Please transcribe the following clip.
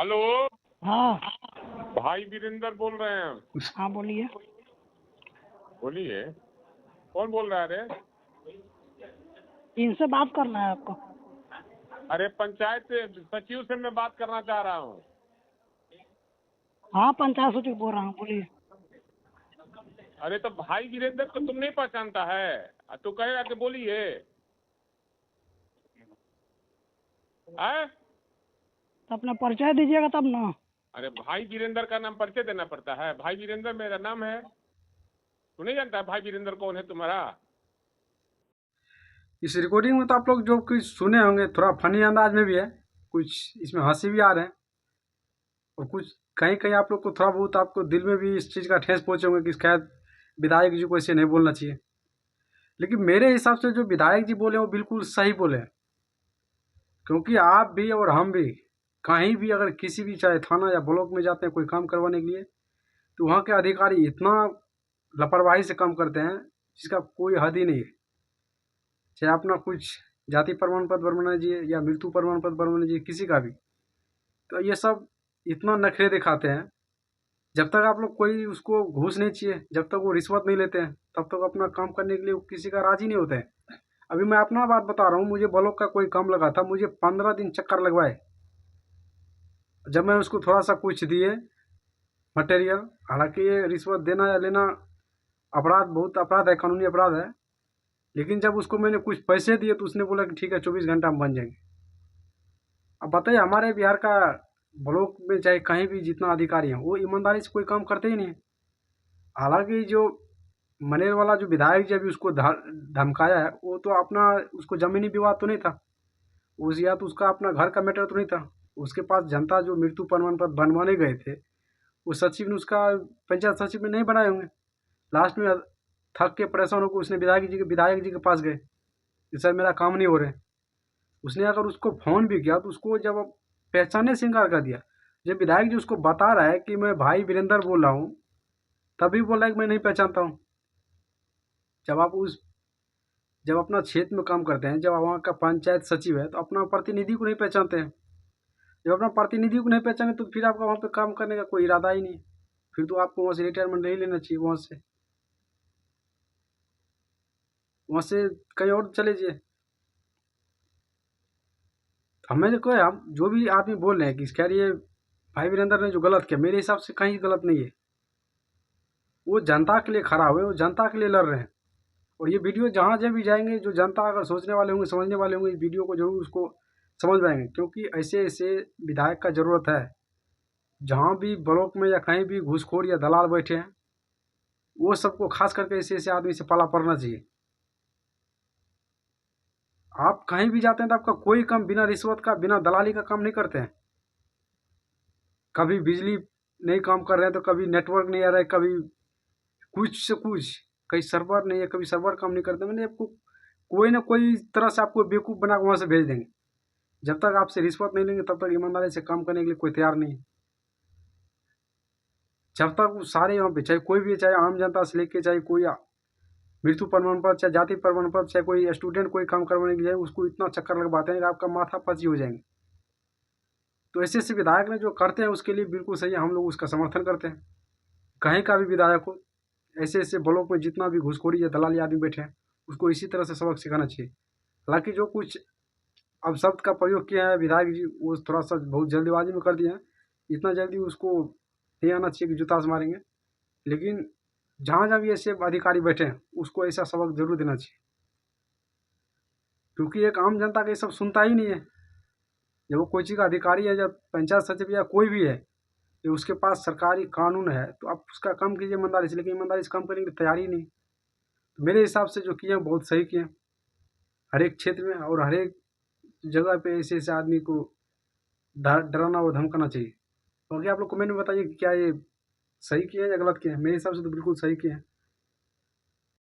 Hello. हाँ। भाई वीरेंद्र बोल रहे हैं। हाँ बोलिए। बोलिए, कौन बोल रहा है? अरे इनसे बात करना है आपको? अरे पंचायत सचिव से मैं बात करना चाह रहा हूँ। हाँ पंचायत सचिव बोल रहा हूँ, बोलिए। अरे तो भाई वीरेंद्र को तुम नहीं पहचानता है? तो कहेगा कि बोलिए। है? तो अपना परिचय दीजिएगा तब ना। अरे भाई वीरेंद्र का नाम परिचय देना पड़ता है? भाई वीरेंद्र मेरा नाम है। तू नहीं जानता है भाई वीरेंद्र कौन है तुम्हारा? इस रिकॉर्डिंग में तो आप लोग जो कुछ सुने होंगे थोड़ा फनी अंदाज में भी है, कुछ इसमें हंसी भी आ रहे हैं, और कुछ कहीं कहीं आप लोग को थोड़ा बहुत आपको दिल में भी इस चीज़ का ठेस पहुँचे होंगे कि शायद विधायक जी को ऐसे नहीं बोलना चाहिए। लेकिन मेरे हिसाब से जो विधायक जी बोले वो बिल्कुल सही बोले हैं, क्योंकि आप भी और हम भी कहीं भी अगर किसी भी चाहे थाना या ब्लॉक में जाते हैं कोई काम करवाने के लिए, तो वहाँ के अधिकारी इतना लापरवाही से काम करते हैं जिसका कोई हद ही नहीं है। चाहे अपना कुछ जाति प्रमाण पत्र बनवाना चाहिए या मृत्यु प्रमाण पत्र बनवाना चाहिए, किसी का भी, तो ये सब इतना नखरे दिखाते हैं। जब तक आप लोग कोई उसको घूस नहीं चाहिए, जब तक वो रिश्वत नहीं लेते हैं, तब तक अपना काम करने के लिए वो किसी का राजी नहीं होते हैं। अभी मैं अपना बात बता रहा हूँ, मुझे ब्लॉक का कोई काम लगा था, मुझे 15 दिन चक्कर लगवाए। जब मैं उसको थोड़ा सा कुछ दिए मटेरियल, हालांकि ये रिश्वत देना या लेना अपराध, बहुत अपराध है, कानूनी अपराध है, लेकिन जब उसको मैंने कुछ पैसे दिए तो उसने बोला कि ठीक है 24 घंटा में बन जाएंगे। अब बताइए, हमारे बिहार का ब्लॉक में चाहे कहीं भी जितना अधिकारी हैं वो ईमानदारी से कोई काम करते ही नहीं। हालांकि जो मनेर वाला जो विधायक जी अभी उसको धमकाया है, वो तो अपना उसको जमीनी विवाद तो नहीं था, उस या तो उसका अपना घर का मैटर तो नहीं था, उसके पास जनता जो मृत्यु प्रमाण पत्र बनवाने गए थे, वो सचिव ने उसका पंचायत सचिव ने नहीं बनाए होंगे। लास्ट में थक के परेशान होकर उसने विधायक जी के पास गए कि सर मेरा काम नहीं हो रहा है। उसने अगर उसको फ़ोन भी किया तो उसको जब पहचानने से इनकार कर दिया। जब विधायक जी उसको बता रहा है कि मैं भाई वीरेंद्र बोल रहा हूँ, तभी बोल रहा है कि मैं नहीं पहचानता हूँ। जब अपना क्षेत्र में काम करते हैं, जब वहाँ का पंचायत सचिव है, तो अपना प्रतिनिधि को नहीं पहचानते हैं। जब अपना प्रतिनिधि को नहीं पहचाने तो फिर आपका वहाँ पे काम करने का कोई इरादा ही नहीं। फिर तो आपको वहाँ से रिटायरमेंट नहीं लेना चाहिए, वहाँ से कहीं और चले जाइए। हमें कोई, हम जो भी आदमी बोल रहे हैं कि खैर ये भाई वीरेंद्र ने जो गलत किया, मेरे हिसाब से कहीं गलत नहीं है। वो जनता के लिए खड़ा हुए, वो जनता के लिए लड़ रहे हैं। और ये वीडियो जहाँ जब भी जाएंगे, जो जनता अगर सोचने वाले होंगे, समझने वाले होंगे, इस वीडियो को जरूर उसको समझ पाएंगे, क्योंकि ऐसे ऐसे विधायक का ज़रूरत है। जहाँ भी ब्लॉक में या कहीं भी घूसखोर या दलाल बैठे हैं, वो सबको खास करके ऐसे ऐसे आदमी से पाला पड़ना चाहिए। आप कहीं भी जाते हैं तो आपका कोई काम बिना रिश्वत का, बिना दलाली का काम नहीं करते हैं। कभी बिजली नहीं काम कर रहे हैं तो कभी नेटवर्क नहीं आ रहा है, कभी कुछ से कुछ, कहीं सर्वर नहीं है, कभी सर्वर काम नहीं करते। मैंने आपको कोई ना कोई तरह से आपको बेवकूफ़ बना के वहाँ से भेज देंगे। जब तक आपसे रिश्वत नहीं लेंगे तब तक ईमानदारी से काम करने के लिए कोई तैयार नहीं है। जब तक वो सारे यहाँ पे, चाहे कोई भी, चाहे आम जनता से लेके, चाहे कोई मृत्यु प्रमाण पत्र, चाहे जाति प्रमाण पत्र, चाहे कोई स्टूडेंट कोई काम करवाने के लिए, उसको इतना चक्कर लगवाते हैं कि आपका माथा पची हो जाएंगे। तो ऐसे ऐसे विधायक ने जो करते हैं उसके लिए बिल्कुल सही है, हम लोग उसका समर्थन करते हैं। कहीं का भी विधायक हो, ऐसे ऐसे ब्लॉक में जितना भी घूसखोरी या दलाली आदमी बैठे हैं, उसको इसी तरह से सबक सिखाना चाहिए। हालांकि जो कुछ अब शब्द का प्रयोग किया है विधायक जी, वो थोड़ा सा बहुत जल्दबाजी में कर दिया है। इतना जल्दी उसको नहीं आना चाहिए कि जूता से मारेंगे। लेकिन जहाँ जहाँ भी ऐसे अधिकारी बैठे हैं, उसको ऐसा सबक जरूर देना चाहिए, क्योंकि एक आम जनता का ये सब सुनता ही नहीं है। जब वो कोई चीज़ का अधिकारी है, जब पंचायत सचिव या कोई भी है, जो उसके पास सरकारी कानून है, तो आप उसका काम कीजिए ईमानदारी से, लेकिन ईमानदारी से काम करने की तैयारी नहीं। तो मेरे हिसाब से जो किए बहुत सही किए, हर एक क्षेत्र में और हर एक जगह पे ऐसे ऐसे आदमी को डराना और धमकाना चाहिए। बाकी आप लोग कमेंट में बताइए कि क्या ये सही किए हैं या गलत किए हैं। मेरे हिसाब से तो बिल्कुल सही किए हैं।